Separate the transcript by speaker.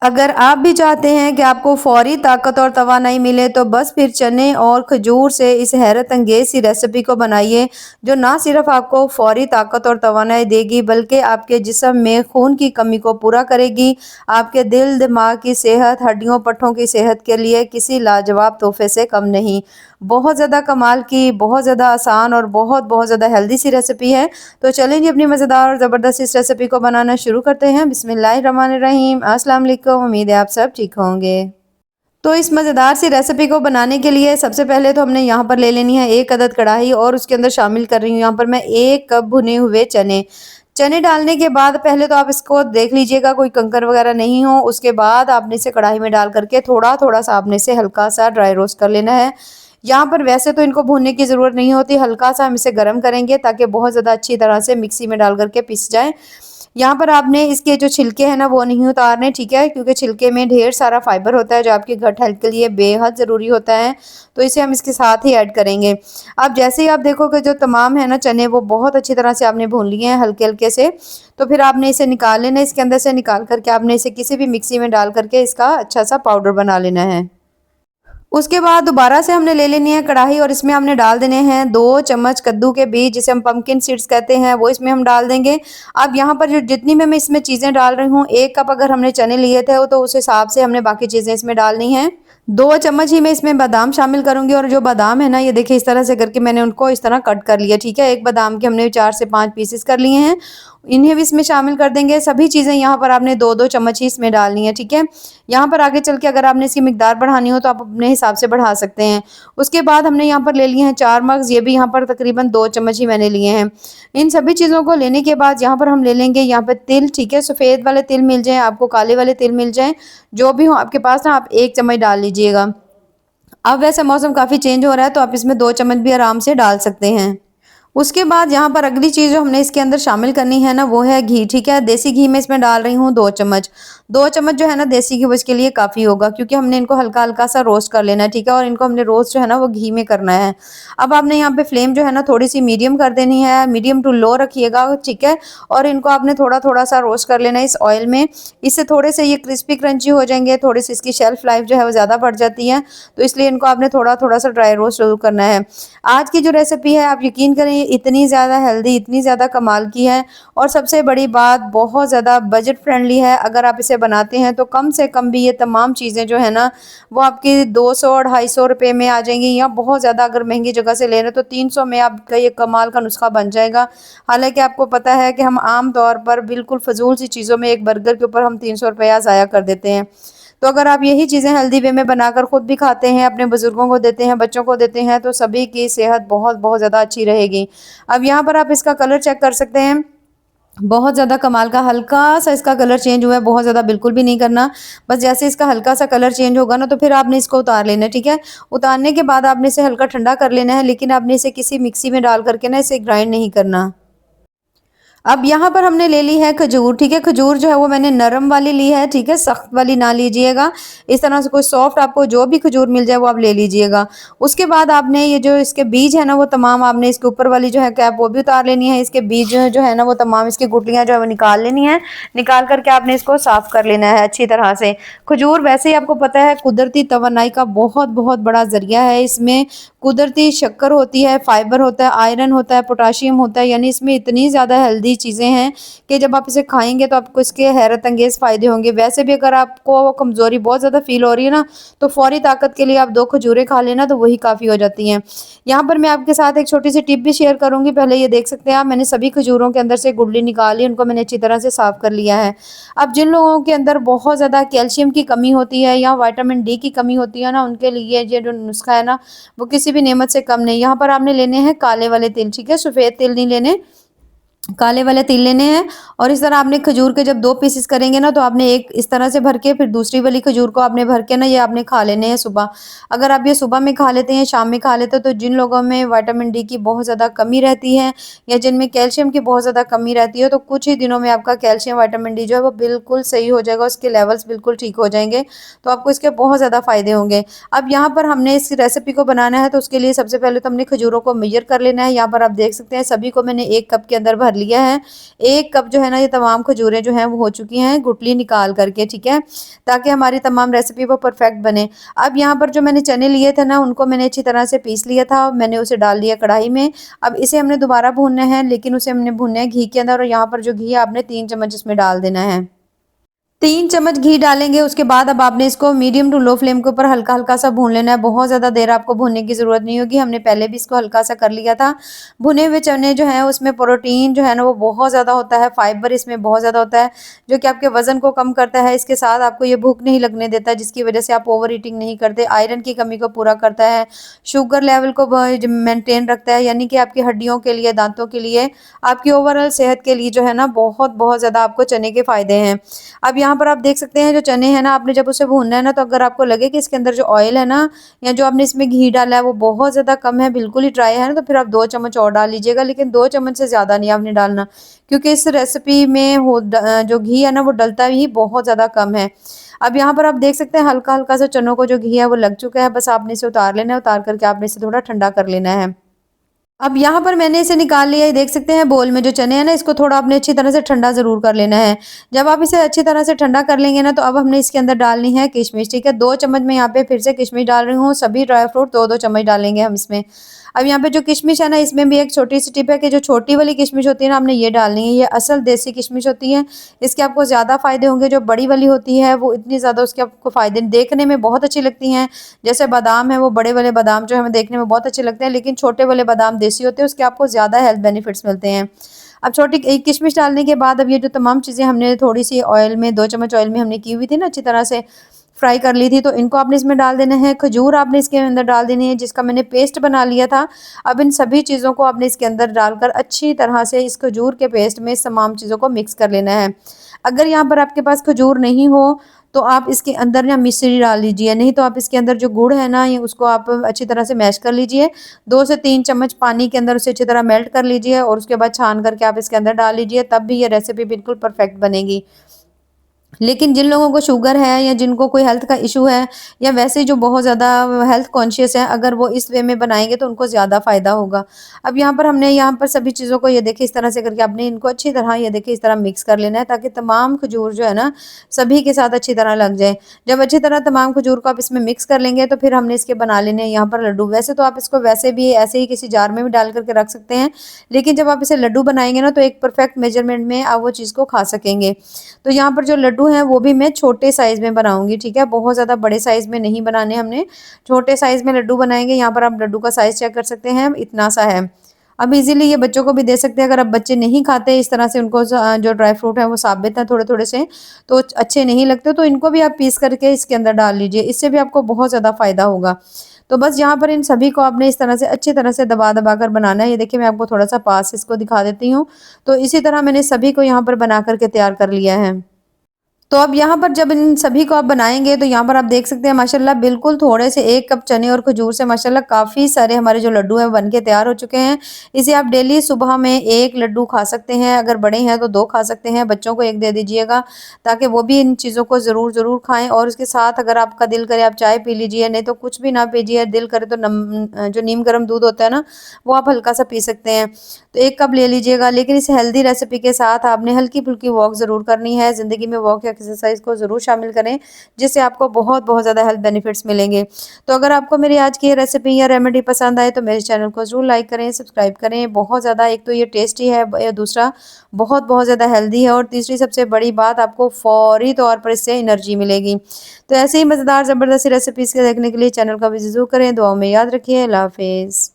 Speaker 1: अगर आप भी चाहते हैं कि आपको फौरी ताकत और तवानाई मिले तो बस फिर चने और खजूर से इस हैरत अंगेज सी रेसिपी को बनाइए, जो ना सिर्फ आपको फौरी ताकत और तवानाई देगी बल्कि आपके जिस्म में खून की कमी को पूरा करेगी। आपके दिल दिमाग की सेहत, हड्डियों पट्ठों की सेहत के लिए किसी लाजवाब तोहफे से कम नहीं। बहुत ज़्यादा कमाल की, बहुत ज़्यादा आसान और बहुत बहुत ज़्यादा हेल्दी सी रेसिपी है। तो चलें जी, अपनी मज़ेदार और ज़बरदस्त इस रेसिपी को बनाना शुरू करते हैं। बिस्मिल्लाहिर्रहमानिर्रहीम। अस्सलाम वालेकुम। उम्मीद है आप सब ठीक होंगे। तो इस मज़ेदार सी रेसिपी को बनाने के लिए सबसे पहले तो हमने यहाँ पर ले लेनी है 1 अदद कढ़ाई और उसके अंदर शामिल कर रही हूँ यहाँ पर मैं 1 कप भुने हुए चने। चने डालने के बाद पहले तो आप इसको देख लीजिएगा कोई कंकर वगैरह नहीं हो। उसके बाद आपने इसे कढ़ाई में डाल करके थोड़ा-थोड़ा सा आपने इसे हल्का सा ड्राई रोस्ट कर लेना है। यहाँ पर वैसे तो इनको भूनने की ज़रूरत नहीं होती, हल्का सा हम इसे गर्म करेंगे ताकि बहुत ज़्यादा अच्छी तरह से मिक्सी में डाल करके पिस जाए। यहाँ पर आपने इसके जो छिलके हैं ना वो नहीं उतारने, ठीक है, क्योंकि छिलके में ढेर सारा फाइबर होता है जो आपकी गट हेल्थ के लिए बेहद ज़रूरी होता है। तो इसे हम इसके साथ ही ऐड करेंगे। अब जैसे ही आप देखोगे जो तमाम है ना चने वो बहुत अच्छी तरह से आपने भून लिए हैं हल्के-हल्के से, तो फिर आपने इसे निकाल लेना है। इसके अंदर से निकाल करके आपने इसे किसी भी मिक्सी में डाल करके इसका अच्छा सा पाउडर बना लेना है। उसके बाद दोबारा से हमने ले लेनी है कढ़ाई और इसमें हमने डाल देने हैं 2 चम्मच कद्दू के बीज, जिसे हम पंपकिन सीड्स कहते हैं, वो इसमें हम डाल देंगे। अब यहाँ पर जो जितनी मैं इसमें चीज़ें डाल रही हूँ, 1 कप अगर हमने चने लिए थे तो उस हिसाब से हमने बाकी चीज़ें इसमें डालनी हैं। 2 चम्मच ही मैं इसमें बादाम शामिल करूँगी और जो बादाम है ना ये देखिए इस तरह से करके मैंने उनको इस तरह कट कर लिया, ठीक है। एक बादाम के हमने 4 से 5 पीसेस कर लिए हैं, इन्हें भी इसमें शामिल कर देंगे। सभी चीज़ें यहाँ पर आपने 2-2 चम्मच ही इसमें डालनी है, ठीक है। यहाँ पर आगे चल के अगर आपने इसकी मिकदार बढ़ानी हो तो आप अपने हिसाब से बढ़ा सकते हैं। उसके बाद हमने यहाँ पर ले लिए हैं 4 मग्ज़, ये भी यहाँ पर तकरीबन 2 चम्मच ही मैंने लिए हैं। इन सभी चीज़ों को लेने के बाद यहाँ पर हम ले लेंगे यहाँ पे तिल, ठीक है। सफ़ेद वाले तिल मिल जाएँ आपको, काले वाले तिल मिल जाएँ, जो भी हो आपके पास ना आप 1 चम्मच डाल लीजिएगा। अब वैसे मौसम काफ़ी चेंज हो रहा है तो आप इसमें 2 चम्मच भी आराम से डाल सकते हैं। उसके बाद यहाँ पर अगली चीज़ जो हमने इसके अंदर शामिल करनी है ना वो है घी, ठीक है। देसी घी मैं इसमें डाल रही हूँ 2 चम्मच। 2 चम्मच जो है ना देसी घी वो इसके लिए काफ़ी होगा, क्योंकि हमने इनको हल्का-हल्का सा रोस्ट कर लेना है, ठीक है। और इनको हमने रोस्ट जो है ना वो घी में करना है। अब आपने यहाँ पे फ्लेम जो है ना थोड़ी-सी मीडियम कर देनी है, मीडियम टू लो रखिएगा, ठीक है। और इनको आपने थोड़ा-थोड़ा सा रोस्ट कर लेना है इस ऑयल में। इससे थोड़े से ये क्रिस्पी क्रंची हो जाएँगे, थोड़ी-सी इसकी शेल्फ लाइफ जो है वो ज़्यादा बढ़ जाती है। तो इसलिए इनको आपने थोड़ा-थोड़ा सा ड्राई रोस्ट ज़रूर करना है। आज की जो रेसिपी है आप यकीन करें इतनी ज़्यादा हेल्दी, इतनी ज़्यादा कमाल की है और सबसे बड़ी बात बहुत ज़्यादा बजट फ्रेंडली है। अगर आप इसे बनाते हैं तो कम से कम भी ये तमाम चीज़ें जो है ना वो आपकी 200-250 रुपए में आ जाएंगी, या बहुत ज़्यादा अगर महंगी जगह से ले रहे हैं तो 300 में आपका ये कमाल का नुस्खा बन जाएगा। हालांकि आपको पता है कि हम आम तौर पर बिल्कुल फजूल सी चीज़ों में एक बर्गर के ऊपर हम 300 रुपया ज़ाया कर देते हैं। तो अगर आप यही चीज़ें हेल्दी वे में बनाकर खुद भी खाते हैं, अपने बुजुर्गों को देते हैं, बच्चों को देते हैं, तो सभी की सेहत बहुत बहुत ज़्यादा अच्छी रहेगी। अब यहाँ पर आप इसका कलर चेक कर सकते हैं, बहुत ज़्यादा कमाल का हल्का सा इसका कलर चेंज हुआ है, बहुत ज़्यादा बिल्कुल भी नहीं करना। बस जैसे इसका हल्का सा कलर चेंज होगा ना तो फिर आपने इसको उतार लेना है, ठीक है। उतारने के बाद आपने इसे हल्का ठंडा कर लेना है, लेकिन आपने इसे किसी मिक्सी में डाल करके ना इसे ग्राइंड नहीं करना। अब यहाँ पर हमने ले ली है खजूर, ठीक है। खजूर जो है वो मैंने नरम वाली ली है, ठीक है, सख्त वाली ना लीजिएगा। इस तरह से कोई सॉफ्ट आपको जो भी खजूर मिल जाए वो आप ले लीजिएगा। उसके बाद आपने ये जो इसके बीज है ना वो तमाम आपने इसके ऊपर वाली जो है कैप वो भी उतार लेनी है। इसके बीज जो है ना वो तमाम इसकी गुठलियाँ जो है वो निकाल लेनी है। निकाल करके आपने इसको साफ कर लेना है अच्छी तरह से। खजूर वैसे ही आपको पता है कुदरती तवानाई का बहुत बहुत बड़ा जरिया है। इसमें कुदरती शक्कर होती है, फाइबर होता है, आयरन होता है, पोटाशियम होता है, यानी इसमें इतनी ज़्यादा हेल्दी चीज़ें हैं कि जब आप इसे खाएंगे तो आपको इसके हैरत अंगेज़ फ़ायदे होंगे। वैसे भी अगर आपको कमज़ोरी बहुत ज़्यादा फील हो रही है ना तो फौरी ताकत के लिए आप 2 खजूरें खा लेना तो वही काफ़ी हो जाती हैं। यहाँ पर मैं आपके साथ एक छोटी सी टिप भी शेयर करूँगी। पहले ये देख सकते हैं आप, मैंने सभी खजूरों के अंदर से गुठली निकाली, उनको मैंने अच्छी तरह से साफ़ कर लिया है। अब जिन लोगों के अंदर बहुत ज़्यादा कैल्शियम की कमी होती है या विटामिन डी की कमी होती है ना, उनके लिए ये जो नुस्खा है ना वो किसी भी नेमत से कम नहीं। यहाँ पर आपने लेने हैं काले वाले तिल, ठीक है, सफ़ेद तिल नहीं लेने, काले वाले तिल लेने हैं। और इस तरह आपने खजूर के जब 2 पीसेस करेंगे ना तो आपने एक इस तरह से भर के फिर दूसरी वाली खजूर को आपने भर के ना ये आपने खा लेने हैं सुबह। अगर आप ये सुबह में खा लेते हैं, शाम में खा लेते हैं, तो जिन लोगों में विटामिन डी की बहुत ज़्यादा कमी रहती है या जिनमें कैल्शियम की बहुत ज़्यादा कमी रहती है तो कुछ ही दिनों में आपका कैल्शियम विटामिन डी जो है वो बिल्कुल सही हो जाएगा, उसके लेवल्स बिल्कुल ठीक हो जाएंगे। तो आपको इसके बहुत ज़्यादा फ़ायदे होंगे। अब यहाँ पर हमने इस रेसिपी को बनाना है तो उसके लिए सबसे पहले तो हमने खजूरों को मेजर कर लेना है। यहाँ पर आप देख सकते हैं सभी को मैंने 1 कप के अंदर भर भर लिया है। 1 कप जो है ना ये तमाम खजूरें जो हैं वो हो चुकी हैं गुठली निकाल करके, ठीक है? ताकि हमारी तमाम रेसिपी वो परफेक्ट बने। अब यहाँ पर जो मैंने चने लिए थे ना उनको मैंने अच्छी तरह से पीस लिया था, मैंने उसे डाल दिया कढ़ाई में। अब इसे हमने दोबारा भूनना है, लेकिन उसे हमने भूनना है घी के अंदर, और यहाँ पर जो घी है आपने 3 चम्मच इसमें डाल देना है। 3 चम्मच घी डालेंगे, उसके बाद अब आपने इसको मीडियम टू लो फ्लेम के ऊपर हल्का-हल्का सा भून लेना है। बहुत ज़्यादा देर आपको भूनने की ज़रूरत नहीं होगी, हमने पहले भी इसको हल्का सा कर लिया था। भुने हुए चने जो हैं उसमें प्रोटीन जो है ना वो बहुत ज़्यादा होता है, फाइबर इसमें बहुत ज़्यादा होता है, जो कि आपके वज़न को कम करता है। इसके साथ आपको ये भूख नहीं लगने देता, जिसकी वज़ह से आप ओवर ईटिंग नहीं करते। आयरन की कमी को पूरा करता है, शुगर लेवल को मेंटेन रखता है, यानी कि आपकी हड्डियों के लिए, दाँतों के लिए, आपकी ओवरऑल सेहत के लिए जो है ना बहुत-बहुत ज़्यादा आपको चने के फ़ायदे हैं। अब यहाँ पर आप देख सकते हैं जो चने हैं ना आपने जब उसे भूनना है ना, तो अगर आपको लगे कि इसके अंदर जो ऑयल है ना या जो आपने इसमें घी डाला है वो बहुत ज़्यादा कम है, बिल्कुल ही ड्राई है ना, तो फिर आप 2 चम्मच और डाल लीजिएगा, लेकिन 2 चम्मच से ज़्यादा नहीं आपने डालना, क्योंकि इस रेसिपी में जो घी है ना वो डलता ही बहुत ज़्यादा कम है। अब यहाँ पर आप देख सकते हैं हल्का-हल्का सा चनों को जो घी है वो लग चुका है, बस आपने इसे उतार लेना है, उतार करके आपने इसे थोड़ा ठंडा कर लेना है। अब यहाँ पर मैंने इसे निकाल लिया, ये देख सकते हैं बोल में जो चने हैं ना इसको थोड़ा आपने अच्छी तरह से ठंडा ज़रूर कर लेना है। जब आप इसे अच्छी तरह से ठंडा कर लेंगे ना तो अब हमने इसके अंदर डालनी है किशमिश, ठीक है? 2 चम्मच मैं यहाँ पे फिर से किशमिश डाल रही हूँ, सभी ड्राई फ्रूट 2-2 चम्मच डालेंगे हम इसमें। अब यहाँ पे जो किशमिश है ना इसमें भी एक छोटी-सी टिप है कि जो छोटी वाली किशमिश होती है ना आपने ये डालनी है, ये असल देसी किशमिश होती है। इसके आपको ज़्यादा फ़ायदे होंगे, जो बड़ी वाली होती है वो इतनी ज़्यादा उसके आपको फ़ायदे देखने में बहुत अच्छी लगती हैं। जैसे बादाम है, वो बड़े वाले बादाम जो हमें देखने में बहुत अच्छे लगते हैं, लेकिन छोटे वाले बादाम देसी होते हैं, उसके आपको ज़्यादा हेल्थ बेनिफिट्स मिलते हैं। अब छोटी किशमिश डालने के बाद अब ये जो तमाम चीज़ें हमने थोड़ी-सी ऑयल में 2 चम्मच ऑयल में हमने की हुई थी ना अच्छी तरह से फ्राई कर ली थी, तो इनको आपने इसमें डाल देना है। खजूर आपने इसके अंदर डाल देनी है जिसका मैंने पेस्ट बना लिया था। अब इन सभी चीज़ों को आपने इसके अंदर डालकर अच्छी तरह से इस खजूर के पेस्ट में इस तमाम चीज़ों को मिक्स कर लेना है। अगर यहाँ पर आपके पास खजूर नहीं हो तो आप इसके अंदर ना मिश्री डाल लीजिए, नहीं तो आप इसके अंदर जो गुड़ है ना ये उसको आप अच्छी तरह से मैश कर लीजिए। 2 से 3 चम्मच पानी के अंदर उसे अच्छी तरह मेल्ट कर लीजिए और उसके बाद छान करके आप इसके अंदर डाल लीजिए, तब भी ये रेसिपी बिल्कुल परफेक्ट बनेगी। लेकिन जिन लोगों को शुगर है या जिनको कोई हेल्थ का इशू है या वैसे ही जो बहुत ज़्यादा हेल्थ कॉन्शियस है, अगर वो इस वे में बनाएँगे तो उनको ज़्यादा फ़ायदा होगा। अब यहाँ पर हमने यहाँ पर सभी चीज़ों को ये देखिए इस तरह से करके आपने इनको अच्छी तरह ये देखिए इस तरह मिक्स कर लेना है, ताकि तमाम खजूर जो है ना सभी के साथ अच्छी तरह लग जाए। जब अच्छी तरह तमाम खजूर को आप इसमें मिक्स कर लेंगे तो फिर हमने इसके बना लेने हैं यहाँ पर लड्डू। वैसे तो आप इसको वैसे भी ऐसे ही किसी जार में भी डाल कर के रख सकते हैं, लेकिन जब आप इसे लड्डू बनाएँगे ना तो एक परफेक्ट मेजरमेंट में आप वो चीज़ को खा सकेंगे। तो यहाँ पर जो लड्डू हैं वो भी मैं छोटे साइज़ में बनाऊँगी, ठीक है? बहुत ज़्यादा बड़े साइज़ में नहीं बनाने हमने, छोटे साइज़ में लड्डू बनाएँगे। यहाँ पर आप लड्डू का साइज़ चेक कर सकते हैं, इतना सा है। अब इज़िली ये बच्चों को भी दे सकते हैं, अगर अब बच्चे नहीं खाते इस तरह से उनको जो ड्राई फ्रूट है वो साबित हैं थोड़े-थोड़े से, तो अच्छे नहीं लगते, तो इनको भी आप पीस करके इसके अंदर डाल लीजिए, इससे भी आपको बहुत ज़्यादा फ़ायदा होगा। तो बस यहाँ पर इन सभी को आपने इस तरह से अच्छी तरह से दबा-दबा कर बनाना है। ये देखिए मैं आपको थोड़ा-सा पास से इसको दिखा देती हूँ। तो इसी तरह मैंने सभी को यहाँ पर बना कर के तैयार कर लिया है। तो अब यहाँ पर जब इन सभी को आप बनाएँगे तो यहाँ पर आप देख सकते हैं माशाल्लाह बिल्कुल थोड़े से 1 कप चने और खजूर से माशाल्लाह काफ़ी सारे हमारे जो लड्डू हैं बन के तैयार हो चुके हैं। इसे आप डेली सुबह में 1 लड्डू खा सकते हैं, अगर बड़े हैं तो 2 खा सकते हैं, बच्चों को 1 दे दीजिएगा ताकि वो भी इन चीज़ों को ज़रूर खाएँ, और उसके साथ अगर आपका दिल करे आप चाय पी लीजिए, नहीं तो कुछ भी ना पीजिए, दिल करे तो जो नीम गर्म दूध होता है ना, वो आप हल्का-सा पी सकते हैं। तो 1 कप ले लीजिएगा, लेकिन इस हेल्दी रेसिपी के साथ आपने हल्की-फुल्की वॉक ज़रूर करनी है। ज़िंदगी में वॉक या एक्सरसाइज़ को ज़रूर शामिल करें, जिससे आपको बहुत-बहुत ज़्यादा हेल्थ बेनिफिट्स मिलेंगे। तो अगर आपको मेरी आज की ये रेसिपी या रेमेडी पसंद आए तो मेरे चैनल को ज़रूर लाइक करें, सब्सक्राइब करें। बहुत ज़्यादा एक तो ये टेस्टी है, दूसरा बहुत-बहुत ज़्यादा हेल्दी है, और तीसरी सबसे बड़ी बात आपको फ़ौरी तौर पर इससे एनर्जी मिलेगी। तो ऐसे ही मज़ेदार ज़बरदस्त रेसिपीज़ को देखने के लिए चैनल को विज़िट ज़रूर करें। दुआओं में याद रखिए। अल्लाह हाफ़िज़।